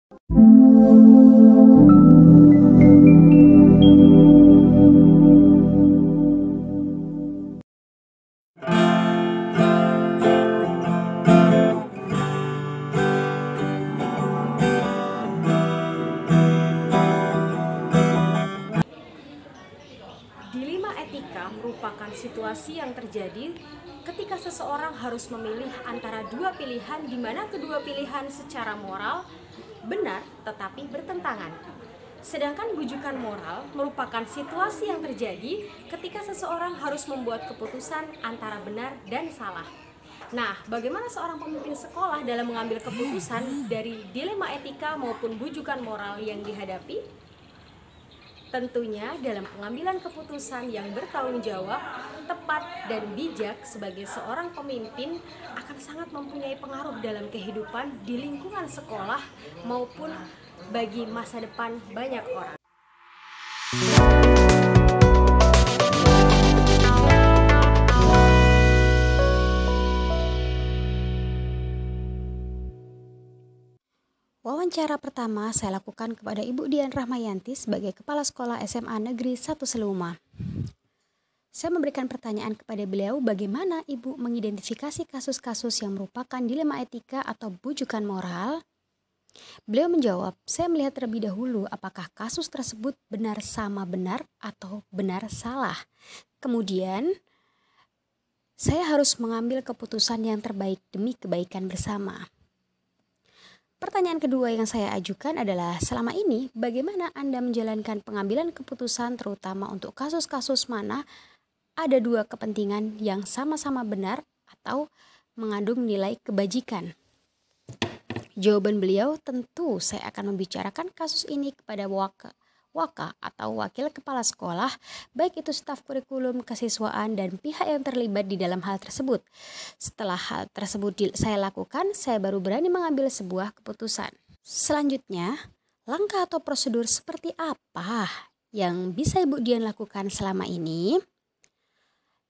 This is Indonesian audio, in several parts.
Dilema etika merupakan situasi yang terjadi ketika seseorang harus memilih antara dua pilihan di mana kedua pilihan secara moral benar tetapi bertentangan. Sedangkan bujukan moral merupakan situasi yang terjadi ketika seseorang harus membuat keputusan antara benar dan salah. Nah, bagaimana seorang pemimpin sekolah dalam mengambil keputusan dari dilema etika maupun bujukan moral yang dihadapi? Tentunya dalam pengambilan keputusan yang bertanggung jawab, tepat, dan bijak sebagai seorang pemimpin akan sangat mempunyai pengaruh dalam kehidupan di lingkungan sekolah maupun bagi masa depan banyak orang. Wawancara pertama saya lakukan kepada Ibu Dian Rahmayanti sebagai Kepala Sekolah SMA Negeri 1 Seluma. Saya memberikan pertanyaan kepada beliau bagaimana Ibu mengidentifikasi kasus-kasus yang merupakan dilema etika atau bujukan moral. Beliau menjawab, saya melihat terlebih dahulu apakah kasus tersebut benar sama benar atau benar salah. Kemudian, saya harus mengambil keputusan yang terbaik demi kebaikan bersama. Pertanyaan kedua yang saya ajukan adalah, selama ini bagaimana Anda menjalankan pengambilan keputusan terutama untuk kasus-kasus mana ada dua kepentingan yang sama-sama benar atau mengandung nilai kebajikan? Jawaban beliau, tentu saya akan membicarakan kasus ini kepada Waka atau wakil kepala sekolah, baik itu staf kurikulum, kesiswaan, dan pihak yang terlibat di dalam hal tersebut. Setelah hal tersebut saya lakukan, saya baru berani mengambil sebuah keputusan. Selanjutnya, langkah atau prosedur seperti apa yang bisa Ibu Dian lakukan selama ini?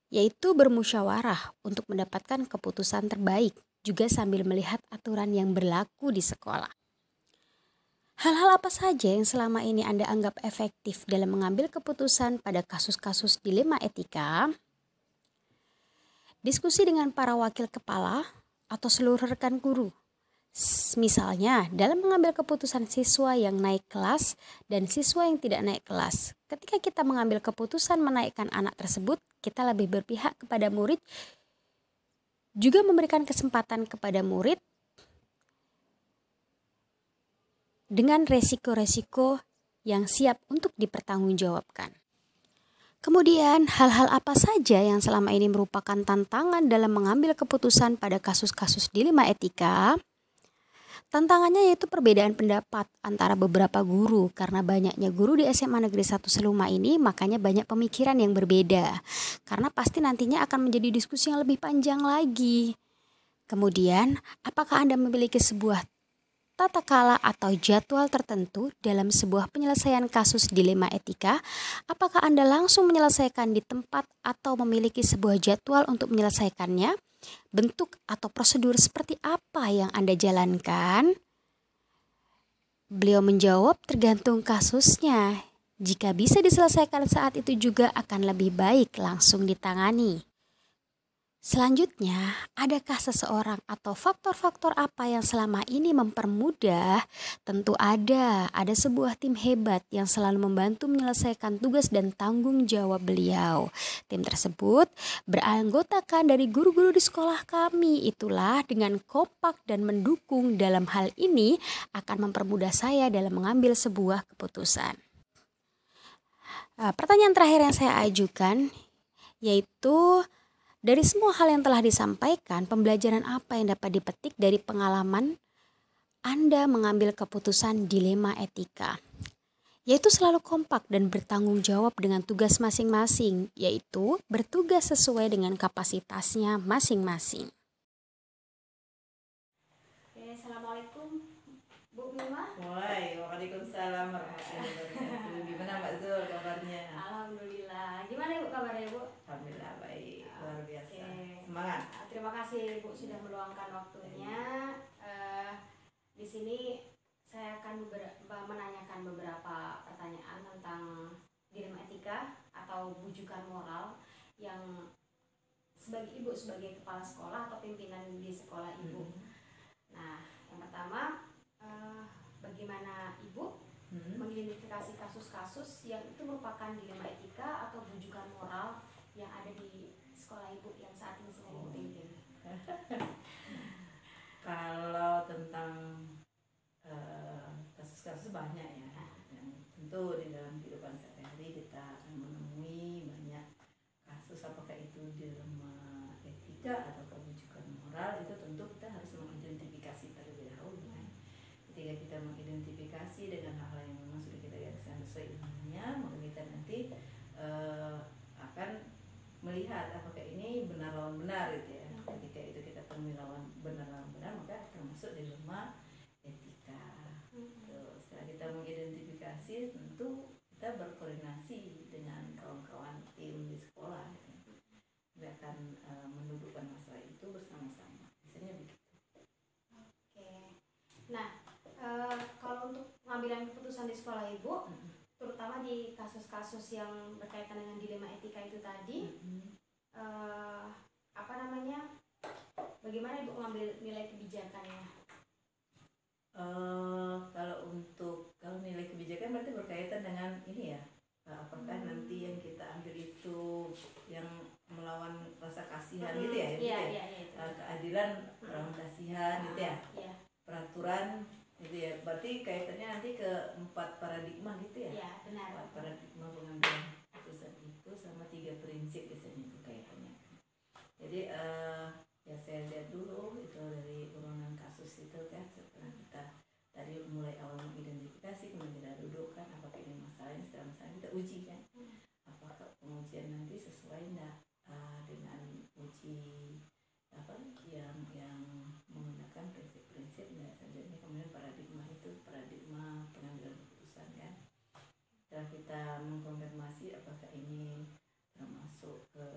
Yaitu bermusyawarah untuk mendapatkan keputusan terbaik, juga sambil melihat aturan yang berlaku di sekolah. Hal-hal apa saja yang selama ini Anda anggap efektif dalam mengambil keputusan pada kasus-kasus dilema etika? Diskusi dengan para wakil kepala atau seluruh rekan guru. Misalnya, dalam mengambil keputusan siswa yang naik kelas dan siswa yang tidak naik kelas. Ketika kita mengambil keputusan menaikkan anak tersebut, kita lebih berpihak kepada murid, juga memberikan kesempatan kepada murid dengan resiko-resiko yang siap untuk dipertanggungjawabkan. Kemudian, hal-hal apa saja yang selama ini merupakan tantangan dalam mengambil keputusan pada kasus-kasus dilema etika? Tantangannya yaitu perbedaan pendapat antara beberapa guru. Karena banyaknya guru di SMA Negeri 1 Seluma ini, makanya banyak pemikiran yang berbeda. Karena pasti nantinya akan menjadi diskusi yang lebih panjang lagi. Kemudian, apakah Anda memiliki sebuah tata kala atau jadwal tertentu dalam sebuah penyelesaian kasus dilema etika? Apakah Anda langsung menyelesaikan di tempat atau memiliki sebuah jadwal untuk menyelesaikannya? Bentuk atau prosedur seperti apa yang Anda jalankan? Beliau menjawab, tergantung kasusnya. Jika bisa diselesaikan saat itu juga akan lebih baik langsung ditangani. Selanjutnya, adakah seseorang atau faktor-faktor apa yang selama ini mempermudah? Tentu ada sebuah tim hebat yang selalu membantu menyelesaikan tugas dan tanggung jawab beliau. Tim tersebut beranggotakan dari guru-guru di sekolah kami. Itulah dengan kompak dan mendukung dalam hal ini akan mempermudah saya dalam mengambil sebuah keputusan. Pertanyaan terakhir yang saya ajukan yaitu, dari semua hal yang telah disampaikan, pembelajaran apa yang dapat dipetik dari pengalaman Anda mengambil keputusan dilema etika? Yaitu selalu kompak dan bertanggung jawab dengan tugas masing-masing, yaitu bertugas sesuai dengan kapasitasnya masing-masing. Assalamualaikum Bu Mima. Waalaikumsalam warahmatullahi wabarakatuh. Gimana Mbak Zul kabarnya? Alhamdulillah. Gimana Ibu kabarnya Bu? Alhamdulillah baik, luar biasa. Semangat. Terima kasih Bu sudah meluangkan waktunya. Di sini saya akan menanyakan beberapa pertanyaan tentang dilema etika atau bujukan moral yang sebagai ibu, sebagai kepala sekolah atau pimpinan di sekolah ibu. Nah, yang pertama, bagaimana ibu mengidentifikasi kasus-kasus yang itu merupakan dilema etika atau bujukan moral yang ada di sekolah ibu yang saat ini sedang ibu pimpin? Kalau tentang kasus-kasus banyak ya, yang tentu di dalam kehidupan sehari-hari kita akan menemui banyak kasus, apakah itu dilema etika atau bujukan moral. Itu tentu kita harus mengidentifikasi terlebih dahulu kan. Ketika kita mengidentifikasi dengan hal-hal yang memang sudah kita gariskan sesuai ilmunya, maka kita nanti akan melihat apakah ini benar lawan benar gitu ya. Ketika itu kita temui lawan benar, maka termasuk dilema etika. Setelah kita mengidentifikasi, tentu kita berkoordinasi dengan kawan-kawan tim di sekolah gitu. Kita akan mendudukkan masalah itu bersama-sama, biasanya begitu. Oke. Nah, kalau untuk pengambilan keputusan di sekolah ibu, terutama di kasus-kasus yang berkaitan dengan dilema etika itu tadi, bagaimana ibu mengambil nilai kebijakannya? Kalau nilai kebijakan berarti berkaitan dengan ini ya, apakah nanti yang kita ambil itu yang melawan rasa kasihan gitu ya, keadilan melawan kasihan gitu ya, peraturan gitu ya, berarti kaitannya nanti ke 4 paradigma gitu ya. Iya, benar. 4 paradigma pengambilan keputusan itu sama 3 prinsip biasanya itu kaitannya. Jadi ya saya lihat dulu itu dari urunan kasus itu kan, setelah kita tadi mulai awal mengidentifikasi, kemudian kita dudukkan apakah ini masalahnya, setelah masalah kita uji kan, apakah pengujian nanti sesuai enggak dengan uji yang menggunakan prinsip-prinsip dan selanjutnya kemudian paradigma itu, paradigma pengambilan keputusan kan. Setelah kita mengkonfirmasi apakah ini termasuk ke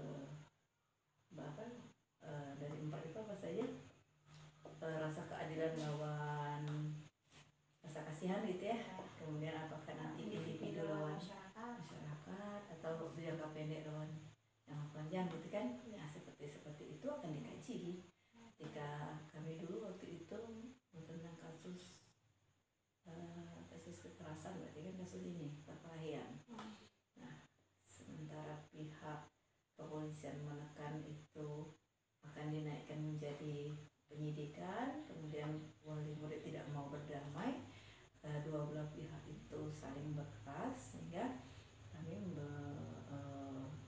dari 4 itu apa saja, rasa keadilan lawan rasa kasihan gitu ya, kemudian apakah nanti individu lawan masyarakat atau jangka pendek lawan jangka panjang gitu kan. Ya seperti itu akan dikaji. Ketika kami dulu waktu itu tentang kasus kekerasan, berarti kan kasus ini perkelahian. Nah, sementara pihak kepolisian menekan itu akan dinaikkan menjadi penyidikan, kemudian wali murid tidak mau berdamai, dua belah pihak itu saling berkeras, sehingga kami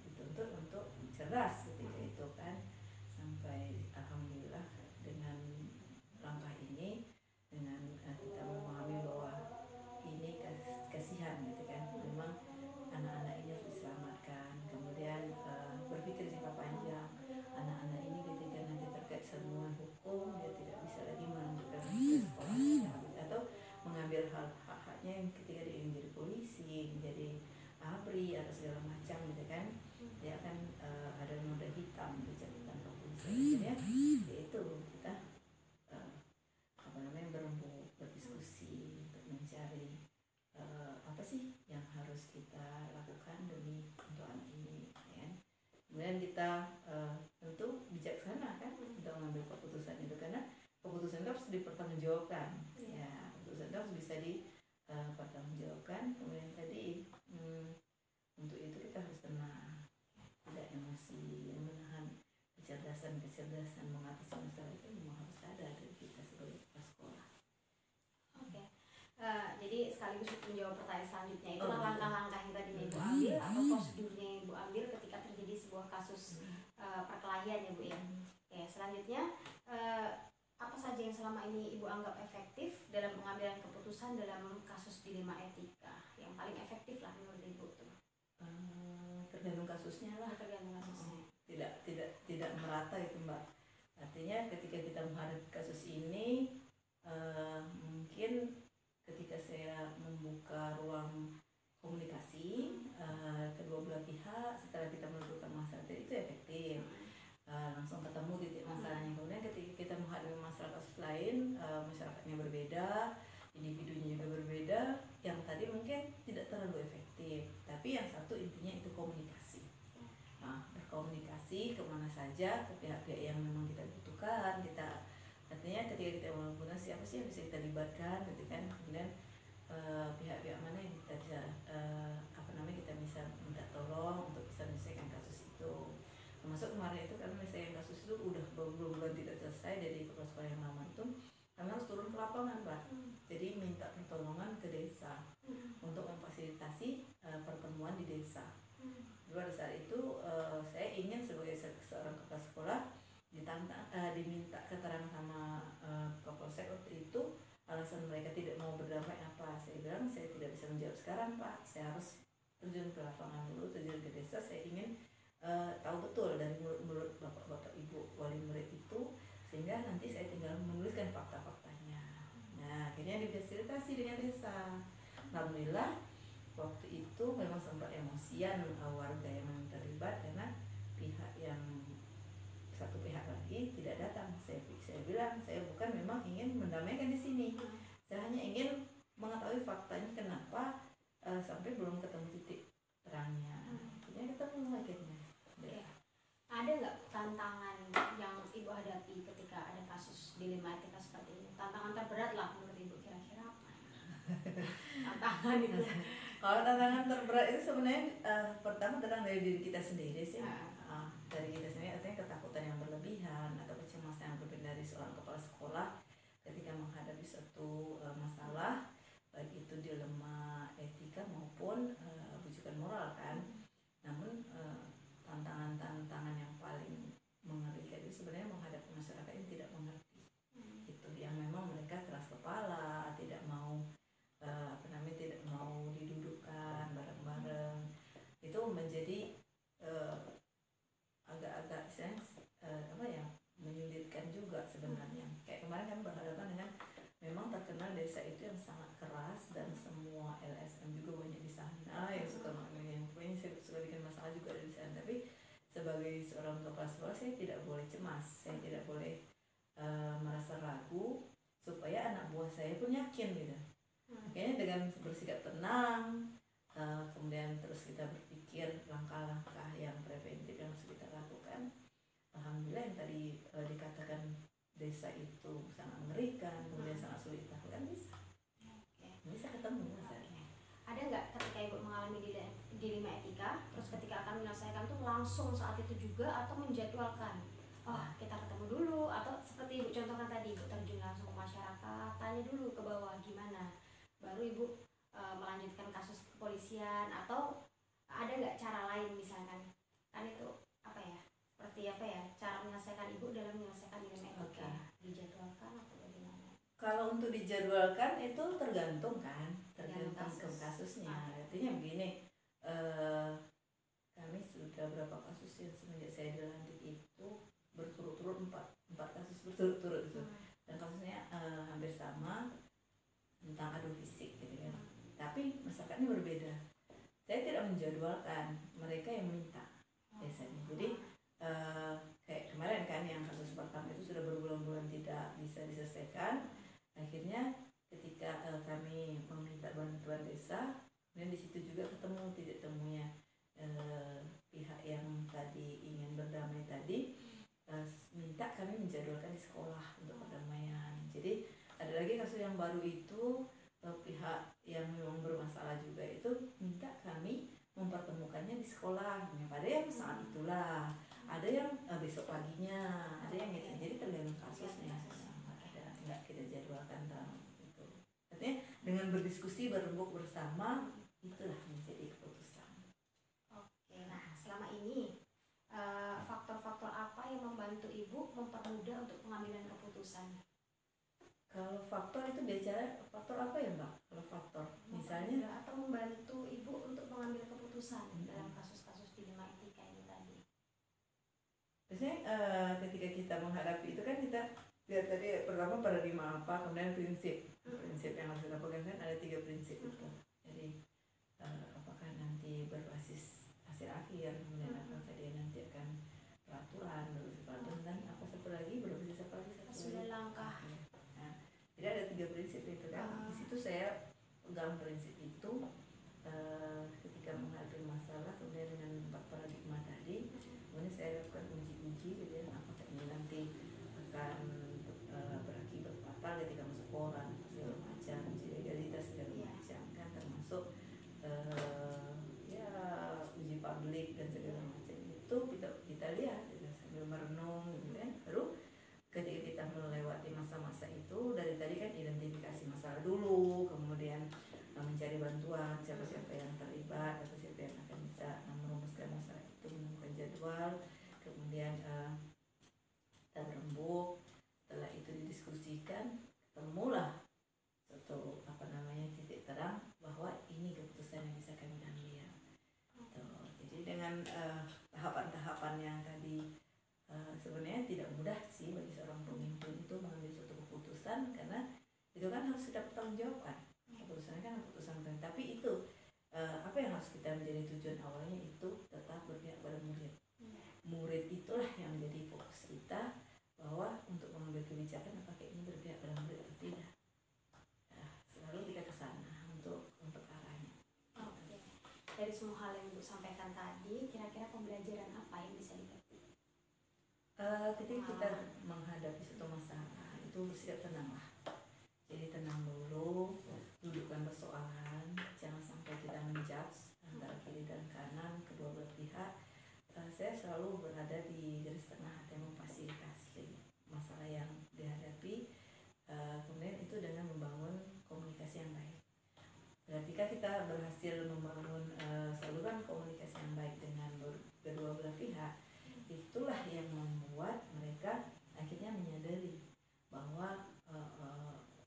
dituntut untuk cerdas ketika itu kan, sampai alhamdulillah dengan langkah ini, dengan kita memahami bahwa ini kasihan gitu kan, memang anak-anak ini harus diselamatkan, kemudian berpikir jangka panjang. Anak-anak ini ketika nanti terkait serbuan hukum, dia tidak bisa lagi melanjutkan ke sekolah atau mengambil hak-haknya yang ketika dia ingin jadi polisi, menjadi ABRI atau segala macam gitu kan, dia akan ada noda hitam di catatan kepolisian. Yaitu kita berembuk, berdiskusi untuk mencari apa sih yang harus kita lakukan demi untuk anak ini ya. Kemudian kita tentu bijaksana kan untuk mengambil keputusan itu, karena keputusan itu harus dipertanggungjawabkan ya, keputusan itu harus bisa dipertanggungjawabkan. Kemudian tadi untuk itu kita harus tenang, tidak emosi, menahan kecerdasan mengatasi masalah itu memang harus ada dari kita sebagai kepala sekolah. Oke. Jadi sekaligus menjawab pertanyaan selanjutnya, itulah langkah-langkah yang tadi Ibu ambil atau prosedurnya yang Ibu ambil ketika terjadi sebuah kasus perkelahian ya Bu ya. Oke, selanjutnya apa saja yang selama ini Ibu anggap efektif dalam pengambilan keputusan dalam kasus dilema etika, yang paling efektif lah menurut Ibu tuh? Tergantung kasusnya lah. Tergantung kasusnya. Tidak merata itu Mbak. Artinya ketika kita menghadapi kasus ini, mungkin ketika saya membuka ruang komunikasi kedua belah pihak, setelah kita menentukan masalah itu efektif, langsung ketemu titik masalahnya. Kemudian ketika kita menghadapi masalah kasus lain, masyarakatnya berbeda, individunya juga berbeda, saja ke pihak-pihak yang memang kita butuhkan. Kita artinya ketika kita menggunakan siapa sih yang bisa kita libatkan gitu kan, kemudian pihak-pihak mana yang kita bisa kita bisa minta tolong untuk bisa menyelesaikan kasus itu. Termasuk kemarin itu karena menyelesaikan kasus itu udah berbulan-bulan tidak selesai dari kepala sekolah yang lama itu, kami harus turun ke lapangan Pak. Jadi minta pertolongan ke desa untuk memfasilitasi pertemuan di desa. Pada saat itu saya ingin sebagai seorang kepala sekolah diminta keterangan sama Kapolsek waktu itu, alasan mereka tidak mau berdamai apa. Saya bilang saya tidak bisa menjawab sekarang Pak, saya harus terjun ke lapangan dulu, terjun ke desa. Saya ingin tahu betul dari mulut bapak-bapak ibu wali murid itu, sehingga nanti saya tinggal menuliskan fakta-faktanya. Nah akhirnya difasilitasi dengan desa. Alhamdulillah waktu itu memang sempat emosian warga yang terlibat karena satu pihak lagi tidak datang. Saya bilang saya bukan memang ingin mendamaikan di sini, saya hanya ingin mengetahui faktanya kenapa sampai belum ketemu titik terangnya. Akhirnya ketemu akhirnya. Ya. Ada nggak tantangan yang Ibu hadapi ketika ada kasus dilema etika seperti ini? Tantangan terberat lah menurut Ibu, kira-kira apa? Tantangan itu. Kalau tantangan terberat itu sebenarnya pertama datang dari diri kita sendiri sih. Dari kita sendiri, artinya ketakutan yang berlebihan atau kecemasan yang berlebihan dari seorang kepala sekolah ketika menghadapi suatu masalah, baik itu dilema etika maupun bujukan moral kan. Namun tantangan yang paling mengerikan itu sebenarnya menghadapi masyarakat yang tidak mengerti. Itu yang memang mereka keras kepala, tidak mau tidak mau didudukkan bareng-bareng. Itu menjadi agak-agak menyulitkan juga sebenarnya. Kayak kemarin kami berhadapan dengan memang terkenal desa itu yang sangat keras dan semua LSM juga banyak di sana yang suka bikin masalah juga di sana. Tapi sebagai seorang kepala sekolah saya tidak boleh cemas, saya tidak boleh merasa ragu supaya anak buah saya pun yakin gitu. Kayaknya dengan bersikap tenang, kemudian terus kita berpikir langkah-langkah yang preventif yang harus kita lakukan. Alhamdulillah yang tadi dikatakan desa itu sangat mengerikan, kemudian sangat sulit dilakukan, bisa ketemu. Ada nggak ketika Ibu mengalami dilema etika, terus ketika akan menyelesaikan tuh langsung saat itu juga atau menjadwalkan? Kita ketemu dulu, atau seperti Ibu contohkan tadi, Ibu terjun langsung ke masyarakat, tanya dulu ke bawah gimana, baru Ibu melanjutkan kasus kepolisian, atau ada nggak cara lain misalkan? Kan itu seperti cara menyelesaikan Ibu dalam menyelesaikan dilema etika. Dijadwalkan atau bagaimana? Kalau untuk dijadwalkan itu tergantung ke kasusnya. Artinya begini, kami sudah berapa kasus yang semenjak saya dilantik itu berturut-turut 4 kasus berturut-turut itu. Dan kasusnya hampir sama, tentang adu fisik gitu kan. Tapi masyarakatnya berbeda. Saya tidak menjadwalkan, mereka yang minta biasanya. Jadi kayak kemarin kan yang kasus pertama itu sudah berbulan-bulan tidak bisa diselesaikan. Akhirnya ketika kami meminta bantuan desa, kemudian di situ juga ketemu titik temunya pihak yang tadi ingin berdamai tadi minta kami menjadwalkan di sekolah untuk perdamaian. Jadi ada lagi kasus yang baru itu pihak yang memang bermasalah juga itu minta kami mempertemukannya di sekolah. Pada yang saat itulah, ada yang besok paginya, ada yang gitu. Jadi tergantung kasusnya. Ada nggak kita jadwalkan itu. Artinya dengan berdiskusi berembuk bersama itulah menjadi keputusan. Oke, nah selama ini faktor-faktor apa yang membantu Ibu mempermudah untuk pengambilan keputusan? Kalau faktor itu bicara faktor apa ya Mbak? Kalau faktor misalnya atau membantu Ibu untuk mengambil keputusan dalam kasus-kasus dilema etika ini tadi. Biasanya ketika kita menghadapi itu kan kita lihat tadi pertama paradigma apa, kemudian prinsip yang harus kita pegang kan ada 3 prinsip itu. Jadi apakah nanti berbasis hasil akhir, kemudian apakah dia nanti akan peraturan, dan apa satu lagi berbasis sudah langkah. Jadi ada 3 prinsip itu kan. Di situ saya pegang prinsip itu ketika menghadapi masalah, kemudian dengan 4 paradigma tadi kemudian saya lakukan uji-uji gitu ya, apakah ini nanti akan berakibat fatal ketika masuk koran segala macam, uji legalitas segala macam kan, termasuk ya uji publik dan segala macam itu kita lihat gitu, sambil merenung gitu kan. Baru ketika kita melewati masa-masa itu, dari tadi kan identifikasi masalah dulu, kemudian mencari bantuan siapa-siapa yang terlibat atau siapa yang akan bisa merumuskan masalah itu, menemukan jadwal, kemudian kita berembuk, setelah itu didiskusikan, ketemulah satu titik terang bahwa ini keputusan yang bisa kami ambil. Jadi dengan tahapan-tahapan yang tadi sebenarnya tidak mudah sih bagi seorang pemimpin itu mengambil suatu keputusan, karena itu kan harus kita pertanggungjawabkan. Keputusannya kan keputusan penting, tapi itu apa yang harus kita menjadi tujuan awalnya itu tetap berpihak pada murid. Murid itulah yang menjadi fokus kita, bahwa untuk mengambil kebijakan apakah ini berpihak pada murid atau tidak. Selalu kita ke sana untuk arahnya. Oke. Dari semua hal yang Ibu sampaikan tadi, kira-kira pembelajaran apa yang bisa dipetik? Ketika kita menghadapi suatu masalah itu bersikap tenanglah. Jadi tenang dulu, dudukkan persoalan, jangan sampai kita menjudge antara kiri dan kanan kedua belah pihak. Saya selalu berada di garis tengah dan memfasilitasi masalah yang dihadapi. Kemudian itu dengan membangun komunikasi yang baik. Ketika kita berhasil membangun saluran komunikasi yang baik dengan kedua belah pihak, itulah yang membuat mereka akhirnya menyadari bahwa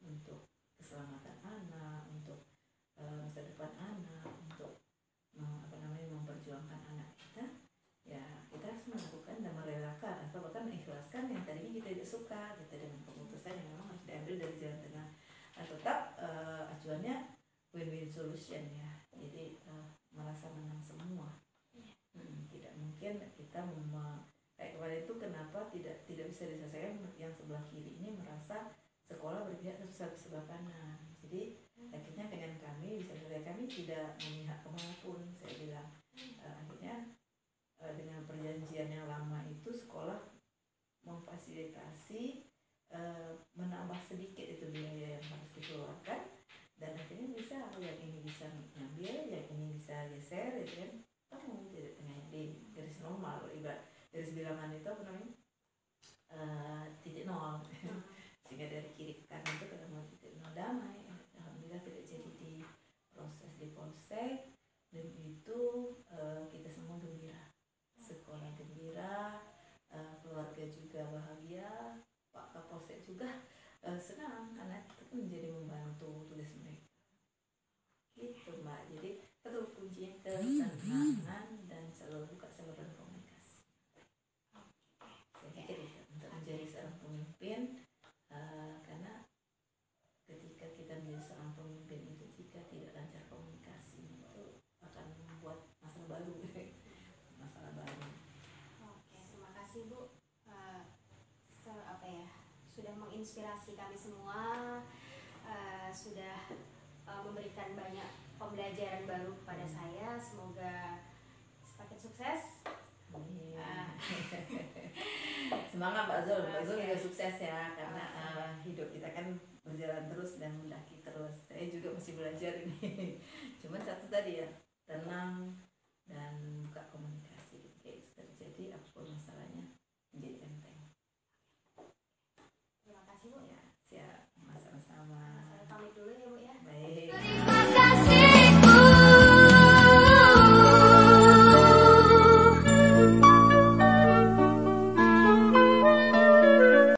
untuk keselamatan anak, untuk masa depan anak, untuk memperjuangkan anak kita, ya kita harus melakukan dan merelakan atau bahkan mengikhlaskan yang tadinya kita tidak suka, kita dengan keputusan yang memang harus diambil dari jalan tengah. Tetap acuannya win-win solution ya, jadi merasa menang semua. Tidak mungkin kita kayak kemarin itu kenapa tidak bisa diselesaikan, yang sebelah kiri ini merasa sekolah berpihak ke sebelah kanan. Jadi akhirnya dengan kami bisa selesai, kami tidak memihak kemanapun, saya bilang. Akhirnya dengan perjanjian yang lama itu sekolah memfasilitasi menambah sedikit itu biaya yang harus dikeluarkan, dan akhirnya bisa yang ini bisa ngambil, yang ini bisa geser, gitu kan. Kamu tidak tengahnya di garis normal, ibarat garis bilangan itu titik nol. Sehingga dari kiri ke kanan itu ketemu titik nol, damai. Alhamdulillah tidak jadi di proses di polsek, dan itu kita semua gembira, sekolah gembira, keluarga juga bahagia, Pak Kapolsek juga senang, karena itu menjadi membantu tugas mereka gitu Mbak. Jadi satu kuncinya ketenangan dan selalu buka saluran komunikasi. Saya pikir itu untuk menjadi seorang pemimpin, karena ketika kita menjadi seorang pemimpin itu jika tidak lancar komunikasi itu akan membuat masalah baru. Oke, terima kasih Bu. Sudah menginspirasi kami semua, sudah memberikan banyak pembelajaran baru kepada saya. Semoga semakin sukses. Semangat Mbak Zul. Mbak Zul juga sukses ya, karena hidup kita kan berjalan terus dan mendaki terus. Saya juga masih belajar ini. Cuman satu tadi ya, tenang dan buka komunikasi.